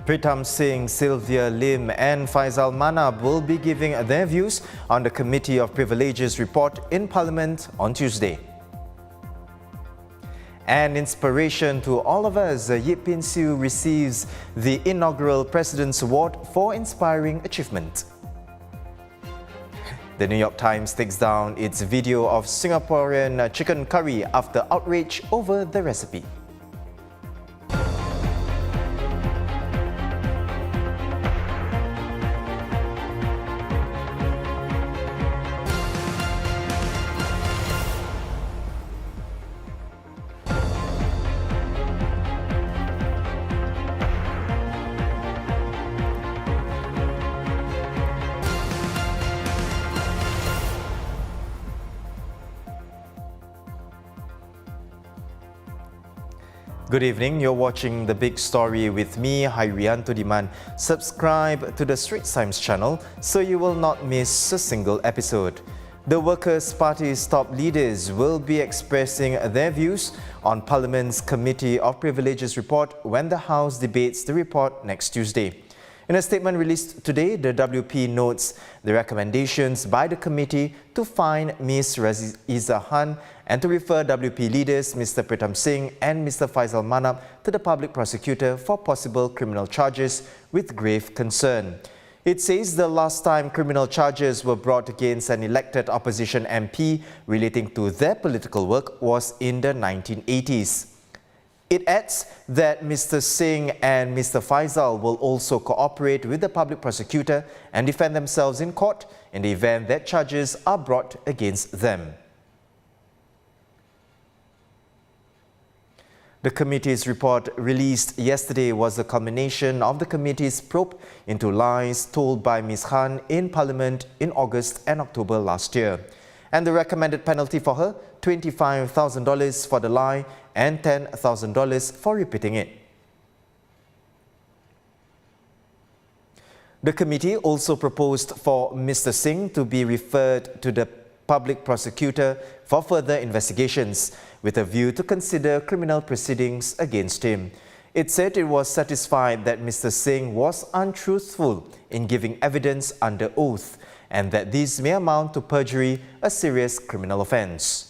Pritam Singh, Sylvia Lim and Faisal Manap will be giving their views on the Committee of Privileges report in Parliament on Tuesday. An inspiration to all of us, Yip Pin Siu receives the inaugural President's Award for Inspiring Achievement. The New York Times takes down its video of Singaporean chicken curry after outrage over the recipe. Good evening, you're watching The Big Story with me, Hairianto Diman. Subscribe to the Straits Times channel so you will not miss a single episode. The Workers' Party's top leaders will be expressing their views on Parliament's Committee of Privileges report when the House debates the report next Tuesday. In a statement released today, the WP notes the recommendations by the committee to fine Ms. Raeesah Khan and to refer WP leaders Mr. Pritam Singh and Mr. Faisal Manap to the Public Prosecutor for possible criminal charges with grave concern. It says the last time criminal charges were brought against an elected opposition MP relating to their political work was in the 1980s. It adds that Mr. Singh and Mr. Faisal will also cooperate with the Public Prosecutor and defend themselves in court in the event that charges are brought against them. The committee's report released yesterday was the culmination of the committee's probe into lies told by Ms. Khan in Parliament in August and October last year. And the recommended penalty for her, $25,000 for the lie and $10,000 for repeating it. The committee also proposed for Mr. Singh to be referred to the Public Prosecutor for further investigations, with a view to consider criminal proceedings against him. It said it was satisfied that Mr. Singh was untruthful in giving evidence under oath, and that this may amount to perjury, a serious criminal offence.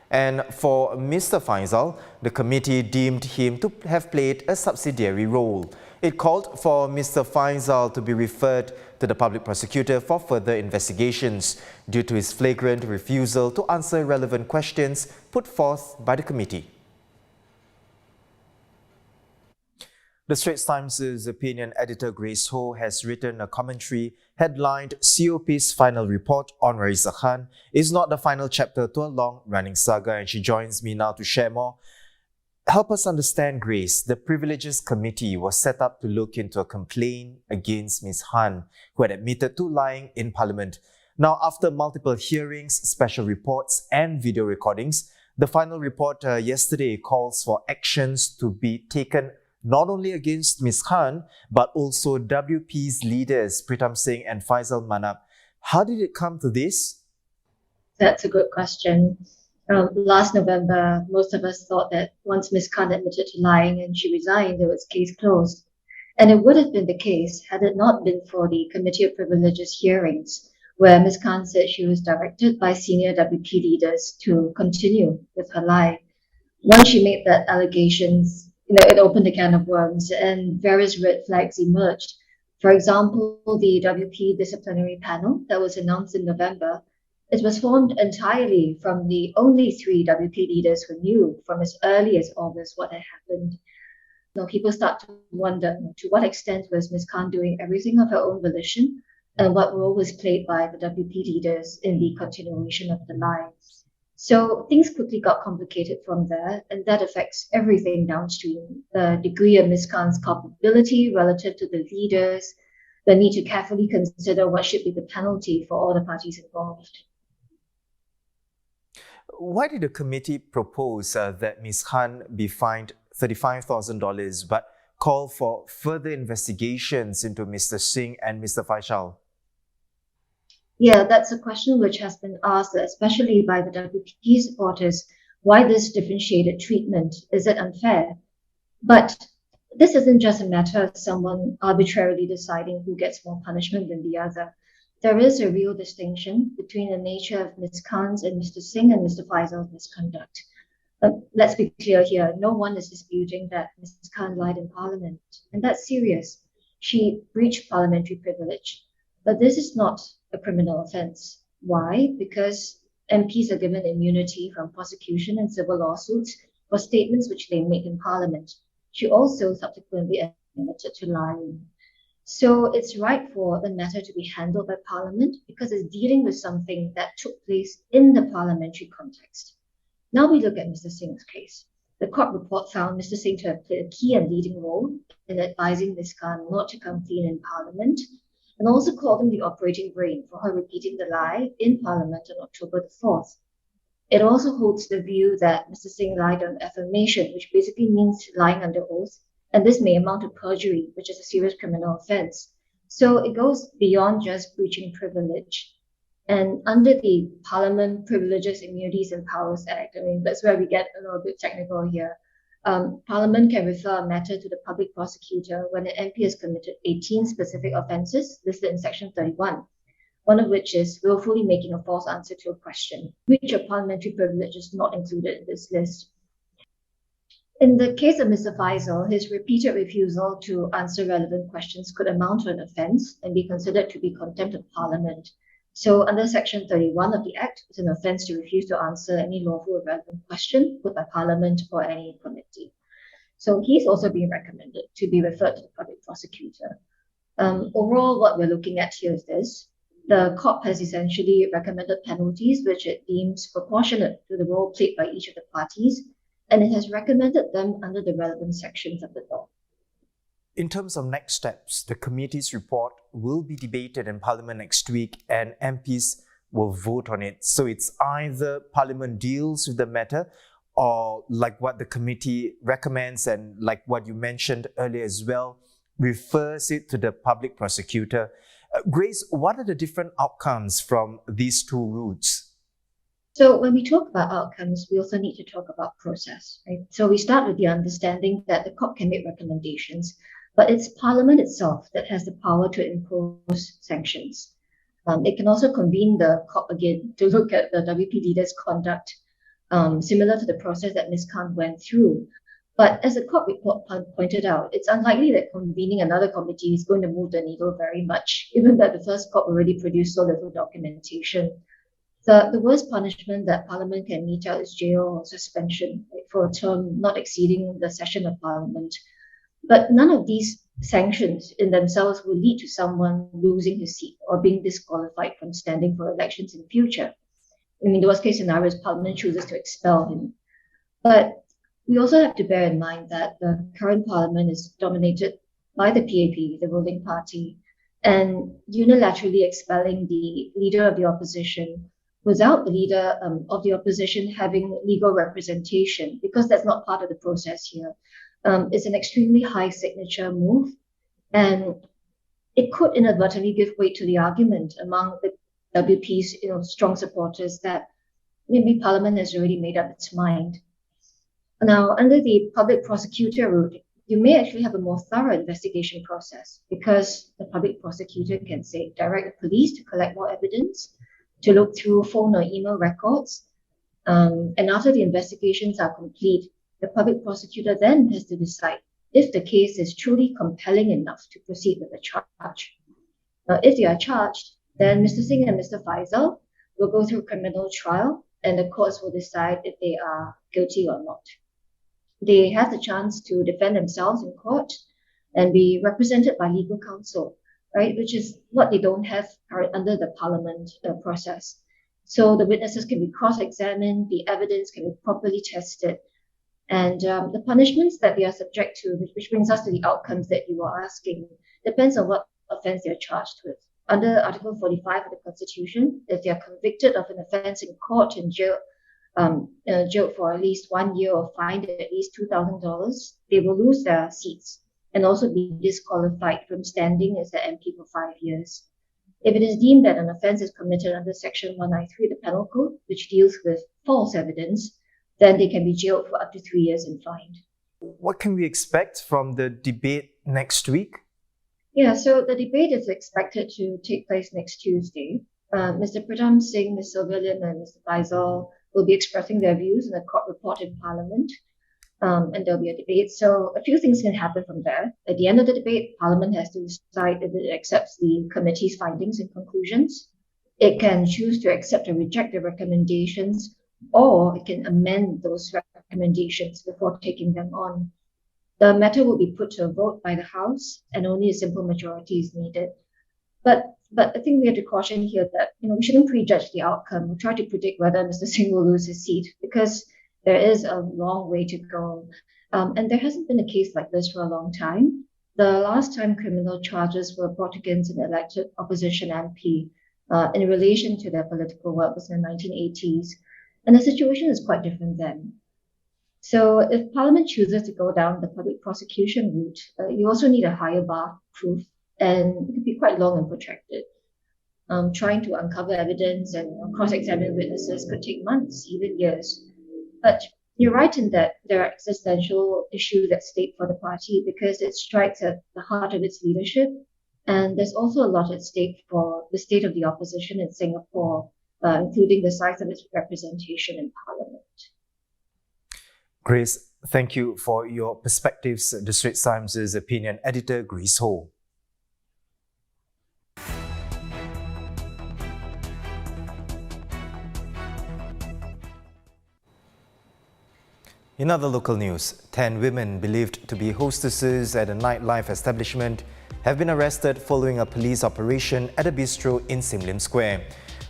And for Mr. Faisal, the committee deemed him to have played a subsidiary role. It called for Mr. Faisal to be referred to the Public Prosecutor for further investigations due to his flagrant refusal to answer relevant questions put forth by the committee. The Straits Times' opinion editor Grace Ho has written a commentary headlined COP's final report on Raeesah Khan is not the final chapter to a long-running saga, and she joins me now to share more. Help us understand, Grace. The Privileges Committee was set up to look into a complaint against Ms. Khan, who had admitted to lying in Parliament. Now, after multiple hearings, special reports and video recordings, the final report yesterday calls for actions to be taken not only against Ms. Khan, but also WP's leaders, Pritam Singh and Faisal Manap. How did it come to this? That's a good question. Last November, most of us thought that once Ms. Khan admitted to lying and she resigned, it was case closed. And it would have been the case had it not been for the Committee of Privileges hearings, where Ms. Khan said she was directed by senior WP leaders to continue with her lie. Once she made that allegations, it opened a can of worms and various red flags emerged. For example, the WP disciplinary panel that was announced in November, it was formed entirely from the only 3 WP leaders who knew from as early as August what had happened. People start to wonder to what extent was Ms. Khan doing everything of her own volition, and what role was played by the WP leaders in the continuation of the lies. So things quickly got complicated from there, and that affects everything downstream. The degree of Ms. Khan's culpability relative to the leaders, the need to carefully consider what should be the penalty for all the parties involved. Why did the committee propose that Ms. Khan be fined $35,000 but call for further investigations into Mr. Singh and Mr. Faisal? Yeah, that's a question which has been asked, especially by the WP supporters. Why this differentiated treatment? Is it unfair? But this isn't just a matter of someone arbitrarily deciding who gets more punishment than the other. There is a real distinction between the nature of Ms. Khan's and Mr. Singh and Mr. Faisal's misconduct. Let's be clear here, no one is disputing that Ms. Khan lied in Parliament, and that's serious. She breached parliamentary privilege. But this is not a criminal offence. Why? Because MPs are given immunity from prosecution and civil lawsuits for statements which they make in Parliament. She also subsequently admitted to lying. So it's right for the matter to be handled by Parliament because it's dealing with something that took place in the parliamentary context. Now we look at Mr. Singh's case. The court report found Mr. Singh to have played a key and leading role in advising Ms. Khan not to come clean in Parliament, and also called him the operating brain for her repeating the lie in Parliament on October the 4th. It also holds the view that Mr. Singh lied on affirmation, which basically means lying under oath, and this may amount to perjury, which is a serious criminal offence. So it goes beyond just breaching privilege. And under the Parliament Privileges, Immunities and Powers Act, I mean, that's where we get a little bit technical here. Parliament can refer a matter to the Public Prosecutor when an MP has committed 18 specific offences listed in Section 31, one of which is willfully making a false answer to a question, which a parliamentary privilege is not included in this list. In the case of Mr. Faisal, his repeated refusal to answer relevant questions could amount to an offence and be considered to be contempt of Parliament. So under Section 31 of the Act, it's an offence to refuse to answer any lawful or relevant question put by Parliament or any committee. So he's also being recommended to be referred to the Public Prosecutor. Overall, what we're looking at here is this. The COP has essentially recommended penalties which it deems proportionate to the role played by each of the parties, and it has recommended them under the relevant sections of the law. In terms of next steps, the committee's report will be debated in Parliament next week and MPs will vote on it. So it's either Parliament deals with the matter or, like what the committee recommends and like what you mentioned earlier as well, refers it to the Public Prosecutor. Grace, what are the different outcomes from these two routes? So when we talk about outcomes, we also need to talk about process, right? So we start with the understanding that the COP can make recommendations, but it's Parliament itself that has the power to impose sanctions. It can also convene the COP again to look at the WP leaders' conduct, similar to the process that Ms. Khan went through. But as the COP report pointed out, it's unlikely that convening another committee is going to move the needle very much, given that the first COP already produced so little documentation. The worst punishment that Parliament can mete out is jail or suspension, right, for a term not exceeding the session of Parliament. But none of these sanctions in themselves will lead to someone losing his seat or being disqualified from standing for elections in future. I mean, the worst case scenario is Parliament chooses to expel him. But we also have to bear in mind that the current Parliament is dominated by the PAP, the ruling party, and unilaterally expelling the leader of the opposition without the leader of the opposition having legal representation, because that's not part of the process here. It's an extremely high signature move, and it could inadvertently give weight to the argument among the WP's strong supporters that maybe Parliament has already made up its mind. Now, under the Public Prosecutor route, you may actually have a more thorough investigation process because the Public Prosecutor can, say, direct the police to collect more evidence, to look through phone or email records, and after the investigations are complete, the Public Prosecutor then has to decide if the case is truly compelling enough to proceed with the charge. Now, if they are charged, then Mr. Singh and Mr. Faisal will go through a criminal trial, and the courts will decide if they are guilty or not. They have the chance to defend themselves in court and be represented by legal counsel, right, which is what they don't have under the Parliament process. So the witnesses can be cross-examined, the evidence can be properly tested, and the punishments that they are subject to, which brings us to the outcomes that you are asking, depends on what offence they are charged with. Under Article 45 of the Constitution, if they are convicted of an offence in court and jailed for at least 1 year or fined at least $2,000, they will lose their seats and also be disqualified from standing as an MP for 5 years. If it is deemed that an offence is committed under Section 193 of the Penal Code, which deals with false evidence, then they can be jailed for up to 3 years and fined. what can we expect from the debate next week? Yeah, so the debate is expected to take place next Tuesday. Mr. Pritam Singh, Ms. Lim, and Mr. Faisal will be expressing their views in a court report in Parliament, and there'll be a debate. So a few things can happen from there. At the end of the debate, Parliament has to decide if it accepts the committee's findings and conclusions. It can choose to accept or reject the recommendations, or it can amend those recommendations before taking them on. The matter will be put to a vote by the House, and only a simple majority is needed. But I think we have to caution here that we shouldn't prejudge the outcome or try to predict whether Mr. Singh will lose his seat, because there is a long way to go, and there hasn't been a case like this for a long time. The last time criminal charges were brought against an elected opposition MP in relation to their political work was in the 1980s, and the situation is quite different then. So if Parliament chooses to go down the public prosecution route, you also need a higher bar of proof, and it could be quite long and protracted. Trying to uncover evidence and cross-examine witnesses could take months, even years. But you're right in that there are existential issues at stake for the party because it strikes at the heart of its leadership. And there's also a lot at stake for the state of the opposition in Singapore, including the size of its representation in Parliament. Grace, thank you for your perspectives. The Straits Times' opinion editor, Grace Ho. In other local news, 10 women believed to be hostesses at a nightlife establishment have been arrested following a police operation at a bistro in Sim Lim Square.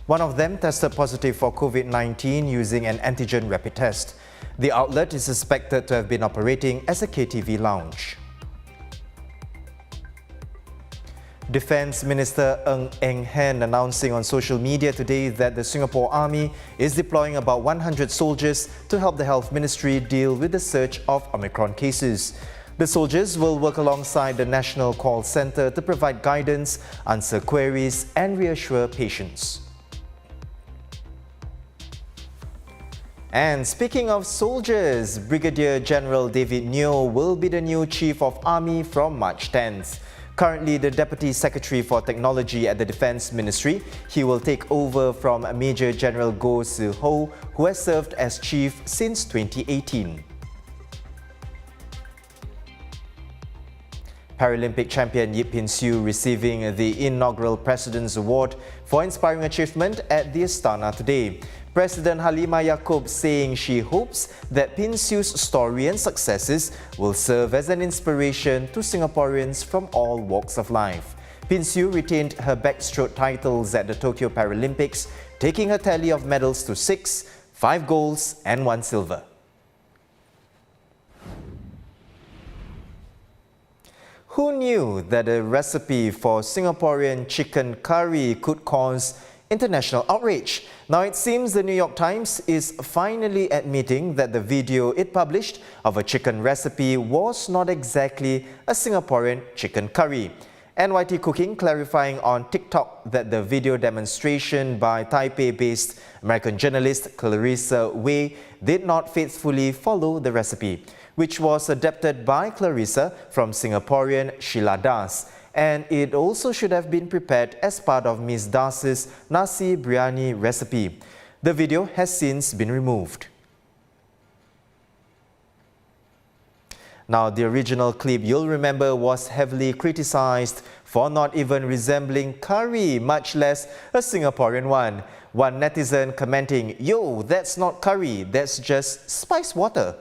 One of them tested positive for COVID-19 using an antigen rapid test. The outlet is suspected to have been operating as a KTV lounge. Defence Minister Ng Eng Hen announcing on social media today that the Singapore Army is deploying about 100 soldiers to help the Health Ministry deal with the surge of Omicron cases. The soldiers will work alongside the National Call Centre to provide guidance, answer queries and reassure patients. And speaking of soldiers, Brigadier General David Neo will be the new Chief of Army from March 10th. Currently the Deputy Secretary for Technology at the Defence Ministry, he will take over from Major General Goh Se Ho, who has served as Chief since 2018. Paralympic champion Yip Pin Siew receiving the inaugural President's Award for Inspiring Achievement at the Astana today. President Halimah Yacob saying she hopes that Pin Siew's story and successes will serve as an inspiration to Singaporeans from all walks of life. Pin Siew retained her backstroke titles at the Tokyo Paralympics, taking her tally of medals to 6, 5 golds and 1 silver. Who knew that a recipe for Singaporean chicken curry could cause international outrage? Now it seems the New York Times is finally admitting that the video it published of a chicken recipe was not exactly a Singaporean chicken curry. NYT Cooking clarifying on TikTok that the video demonstration by Taipei-based American journalist Clarissa Wei did not faithfully follow the recipe, which was adapted by Clarissa from Singaporean Sheila Das, and it also should have been prepared as part of Ms. Das's nasi biryani recipe. The video has since been removed. Now, the original clip, you'll remember, was heavily criticized for not even resembling curry, much less a Singaporean one. One netizen commenting, "Yo, that's not curry, that's just spice water."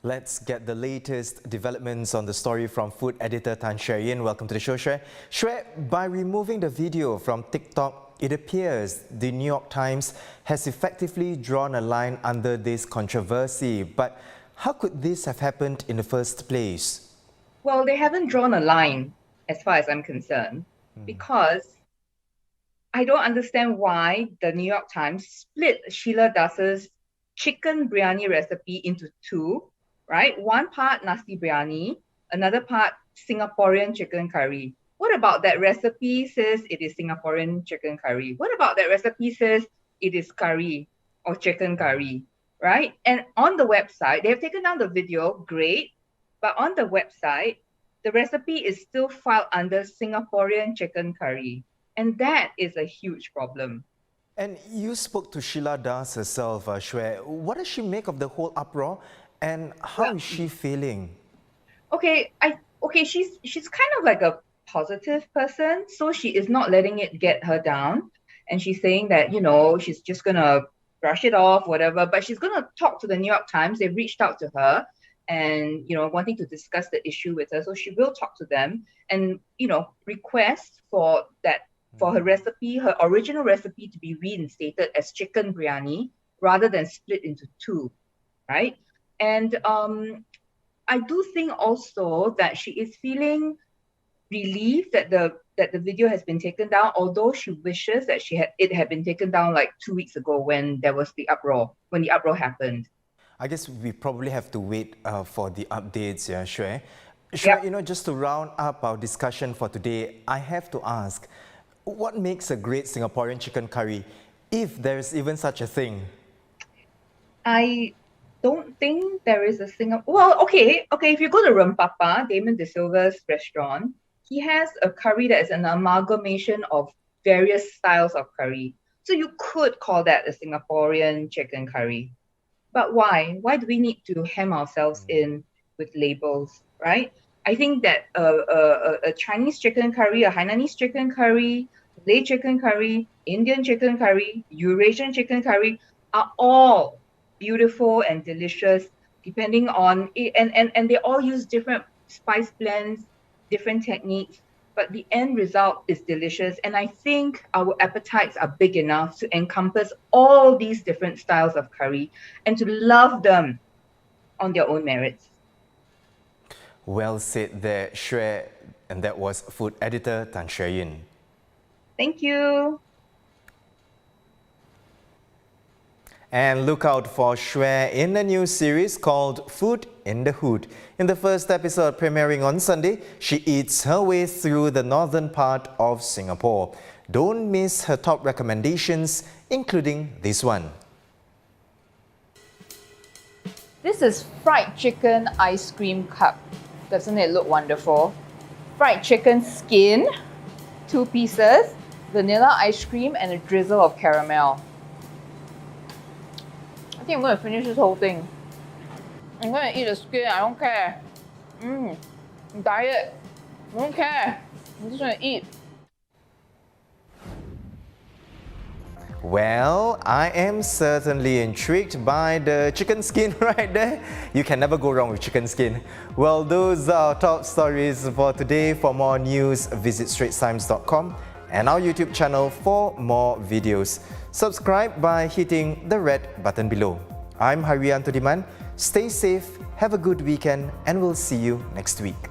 Let's get the latest developments on the story from food editor Tan Shui Yin. Welcome to the show, Shui. Shui, by removing the video from TikTok, it appears the New York Times has effectively drawn a line under this controversy. But how could this have happened in the first place? Well, they haven't drawn a line, as far as I'm concerned, because I don't understand why the New York Times split Sheila Das's chicken biryani recipe into two. Right? One part nasi biryani, another part Singaporean chicken curry. What about that recipe says it is Singaporean chicken curry? What about that recipe says it is curry or chicken curry? right? And on the website, they have taken down the video, great, but on the website, the recipe is still filed under Singaporean chicken curry. And that is a huge problem. And you spoke to Sheila Das herself, Shwe. What does she make of the whole uproar, and how is she feeling? Okay, she's kind of like a positive person, so she is not letting it get her down. And she's saying that, she's just gonna brush it off, whatever, but she's gonna talk to the New York Times. They've reached out to her and wanting to discuss the issue with her. So she will talk to them and request for her recipe, her original recipe, to be reinstated as chicken biryani rather than split into two, right? And I do think also that she is feeling relieved that the video has been taken down, although she wishes that it had been taken down like 2 weeks ago when there was the uproar happened. I guess we probably have to wait for the updates, yeah, Shwe. Shwe, Yep. just to round up our discussion for today, I have to ask, what makes a great Singaporean chicken curry, if there is even such a thing? I don't think there is a Well, okay. If you go to Rempapa, Damon De Silva's restaurant, he has a curry that is an amalgamation of various styles of curry. So you could call that a Singaporean chicken curry. But why? Why do we need to hem ourselves in with labels, right? I think that a Chinese chicken curry, a Hainanese chicken curry, Malay chicken curry, Indian chicken curry, Eurasian chicken curry are all beautiful and delicious, depending on it, and they all use different spice blends, different techniques, but the end result is delicious. And I think our appetites are big enough to encompass all these different styles of curry and to love them on their own merits. Well said there, Shwe, and that was food editor Tan Shwe Yin. Thank you. And look out for Shwe in a new series called Food in the Hood. In the first episode premiering on Sunday, she eats her way through the northern part of Singapore. Don't miss her top recommendations, including this one. This is fried chicken ice cream cup. Doesn't it look wonderful? Fried chicken skin, 2 pieces, vanilla ice cream, and a drizzle of caramel. I think I'm going to finish this whole thing. I'm going to eat the skin, I don't care. Diet, I don't care. I'm just going to eat. Well, I am certainly intrigued by the chicken skin right there. You can never go wrong with chicken skin. Well, those are our top stories for today. For more news, visit straitstimes.com and our YouTube channel for more videos. Subscribe by hitting the red button below. I'm Harian Tudiman. Stay safe, have a good weekend, and we'll see you next week.